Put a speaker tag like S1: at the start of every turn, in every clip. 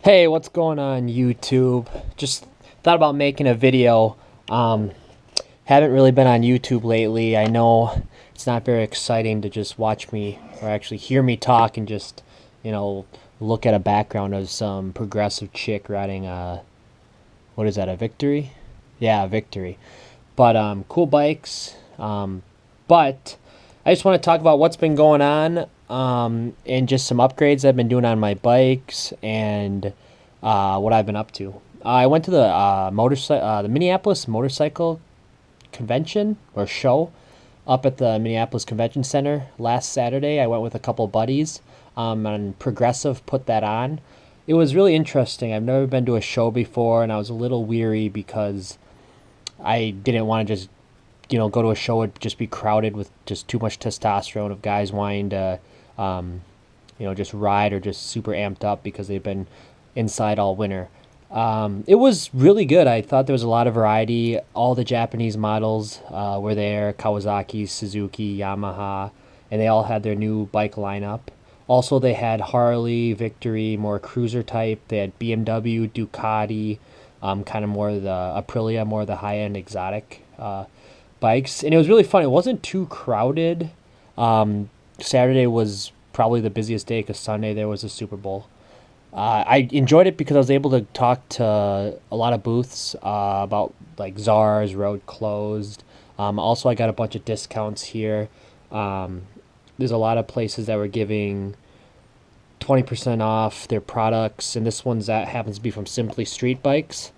S1: Hey, what's going on YouTube? Just thought about making a video. Um, haven't really been on YouTube lately. I know it's not very exciting to just watch me or actually hear me talk and just, you know, look at a background of some progressive chick riding what is that, a Victory? Yeah, a Victory. But cool bikes. But I just want to talk about what's been going on and just some upgrades I've been doing on my bikes and what I've been up to. I went to the Minneapolis Motorcycle Convention or show up at the Minneapolis Convention Center last Saturday. I went with a couple buddies, and Progressive put that on. It was really interesting. I've never been to a show before, and I was a little weary because I didn't want to just go to a show and just be crowded with just too much testosterone of guys wanting to just ride or just super amped up because they've been inside all winter. It was really good. I thought there was a lot of variety. All the Japanese models were there: Kawasaki, Suzuki, Yamaha, and they all had their new bike lineup. Also, they had Harley, Victory, more cruiser type. They had BMW, Ducati, kind of more the Aprilia, more the high end exotic bikes, and it was really fun. It wasn't too crowded. Saturday was probably the busiest day because Sunday there was a Super Bowl. I enjoyed it because I was able to talk to a lot of booths about like Czars, Road Closed. Also, I got a bunch of discounts here. There's a lot of places that were giving 20% off their products, and this one's that happens to be from Simply Street Bikes.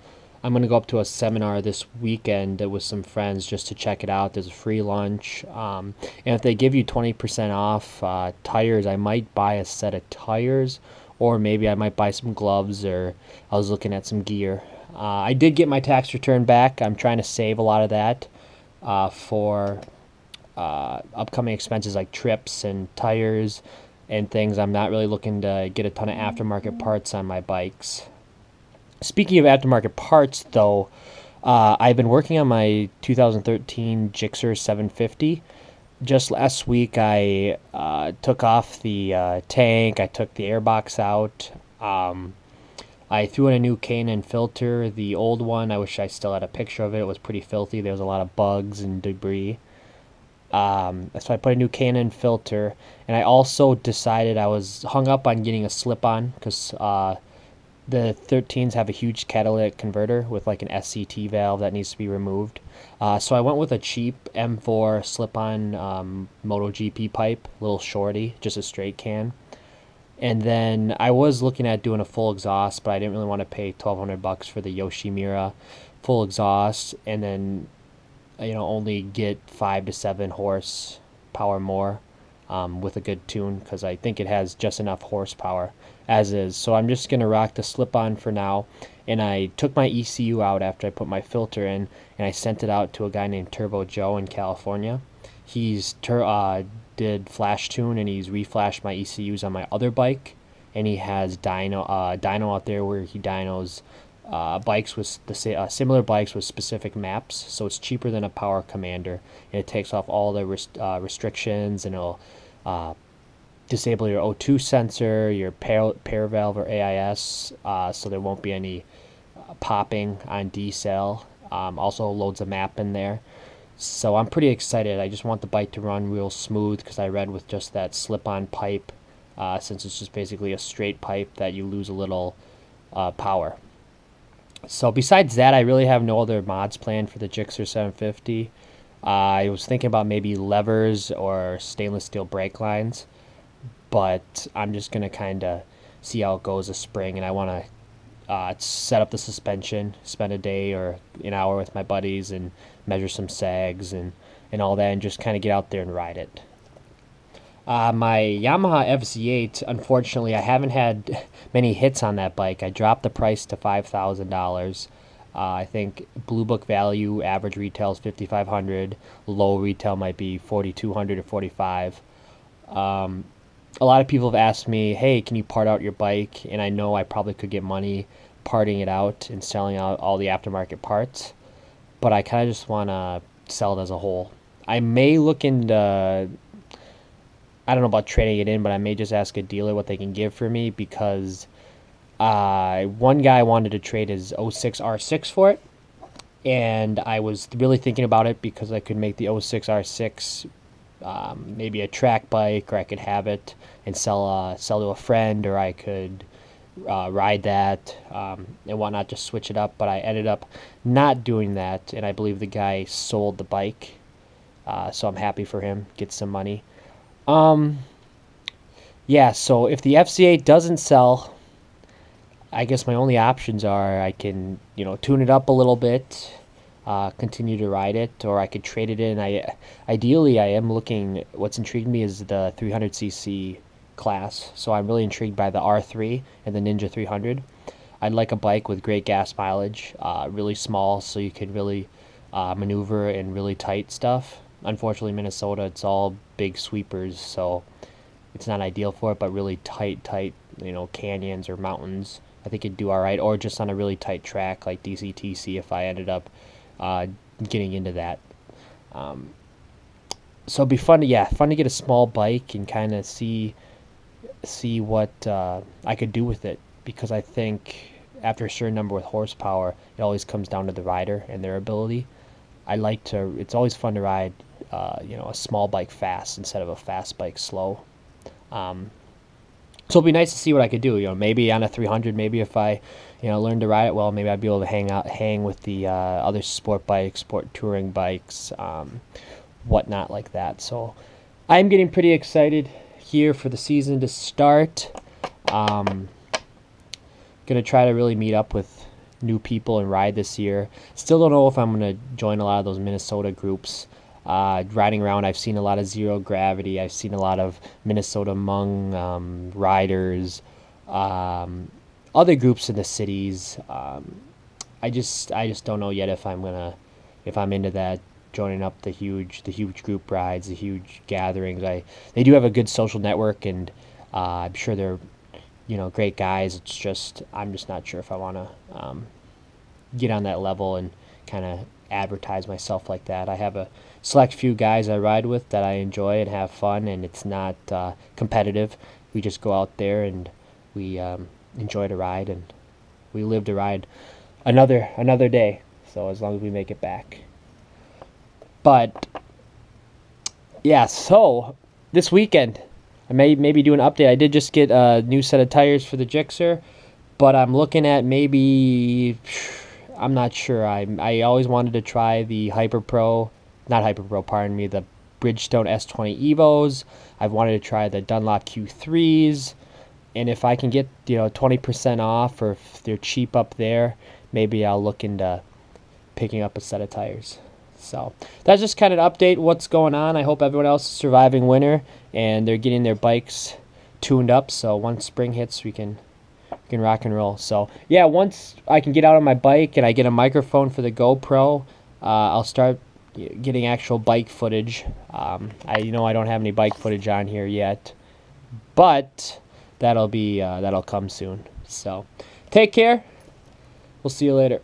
S1: I'm going to go up to a seminar this weekend with some friends just to check it out. There's a free lunch. And if they give you 20% off tires, I might buy a set of tires, or maybe I might buy some gloves, or I was looking at some gear. I did get my tax return back. I'm trying to save a lot of that for upcoming expenses like trips and tires and things. I'm not really looking to get a ton of aftermarket parts on my bikes. Speaking of aftermarket parts, though, I've been working on my 2013 Gixxer 750. Just last week, I took off the tank. I took the airbox out. I threw in a new K&N filter. The old one, I wish I still had a picture of it. It was pretty filthy. There was a lot of bugs and debris. So I put a new K&N filter, and I also decided I was hung up on getting a slip-on because the 13s have a huge catalytic converter with like an SCT valve that needs to be removed. So I went with a cheap M4 slip-on MotoGP pipe, little shorty, just a straight can. And then I was looking at doing a full exhaust, but I didn't really want to pay $1,200 for the Yoshimura full exhaust, and then only get 5 to 7 horsepower more with a good tune, because I think it has just enough horsepower as is. So I'm just going to rock the slip-on for now. And I took my ECU out after I put my filter in, and I sent it out to a guy named Turbo Joe in California. He's did flash tune, and he's reflashed my ECUs on my other bike, and he has dyno out there where he dynos bikes with similar bikes with specific maps. So it's cheaper than a Power Commander, and it takes off all the restrictions, and it'll disable your O2 sensor, your pair valve or AIS, so there won't be any popping on decel. Also loads a map in there. So I'm pretty excited. I just want the bike to run real smooth because I read with just that slip-on pipe, since it's just basically a straight pipe, that you lose a little power. So besides that, I really have no other mods planned for the Gixxer 750. I was thinking about maybe levers or stainless steel brake lines, but I'm just going to kind of see how it goes this spring, and I want to set up the suspension, spend a day or an hour with my buddies and measure some sags and all that, and just kind of get out there and ride it. My Yamaha FZ8, unfortunately, I haven't had many hits on that bike. I dropped the price to $5,000. I think Blue Book value, average retail is $5,500. Low retail might be $4,200 or $4,500. A lot of people have asked me, hey, can you part out your bike? And I know I probably could get money parting it out and selling out all the aftermarket parts, but I kind of just want to sell it as a whole. I may look into, I don't know about trading it in, but I may just ask a dealer what they can give for me, because One guy wanted to trade his '06 R6 for it, and I was really thinking about it because I could make the '06 R6 maybe a track bike, or I could have it and sell to a friend, or I could ride that and whatnot, just switch it up. But I ended up not doing that, and I believe the guy sold the bike, so I'm happy for him, get some money. Yeah, so if the FCA doesn't sell, I guess my only options are I can, tune it up a little bit, continue to ride it, or I could trade it in. Ideally, I am looking. What's intrigued me is the 300cc class. So I'm really intrigued by the R3 and the Ninja 300. I'd like a bike with great gas mileage, really small, so you can really maneuver in really tight stuff. Unfortunately, Minnesota, it's all big sweepers, so it's not ideal for it. But really tight, canyons or mountains, I think it'd do all right, or just on a really tight track like DCTC if I ended up getting into that. So it'd be fun to get a small bike and kind of see what I could do with it, because I think after a certain number with horsepower, it always comes down to the rider and their ability. It's always fun to ride, a small bike fast instead of a fast bike slow. So it'd be nice to see what I could do. Maybe on a 300, maybe if I, learn to ride it well, maybe I'd be able to hang with the other sport bikes, sport touring bikes, whatnot like that. So I'm getting pretty excited here for the season to start. Gonna try to really meet up with new people and ride this year. Still don't know if I'm gonna join a lot of those Minnesota groups. Riding around, I've seen a lot of Zero Gravity. I've seen a lot of Minnesota Hmong riders, other groups in the cities. I just don't know yet if I'm into that, joining up the huge group rides, the huge gatherings. They do have a good social network, and I'm sure they're great guys. It's just I'm just not sure if I want to get on that level and kind of advertise myself like that. I have a select few guys I ride with that I enjoy and have fun, and it's not competitive. We just go out there and we enjoy to ride, and we live to ride another day. So as long as we make it back. But yeah, so this weekend I maybe do an update. I did just get a new set of tires for the Gixxer, but I'm looking at maybe, I'm not sure. I always wanted to try the the Bridgestone S20 Evos. I've wanted to try the Dunlop Q3s, and if I can get 20% off, or if they're cheap up there, maybe I'll look into picking up a set of tires. So that's just kind of an update what's going on. I hope everyone else is surviving winter and they're getting their bikes tuned up, so once spring hits we can rock and roll. So yeah, once I can get out on my bike and I get a microphone for the GoPro, I'll start getting actual bike footage. I don't have any bike footage on here yet, but that'll come soon. So take care. We'll see you later.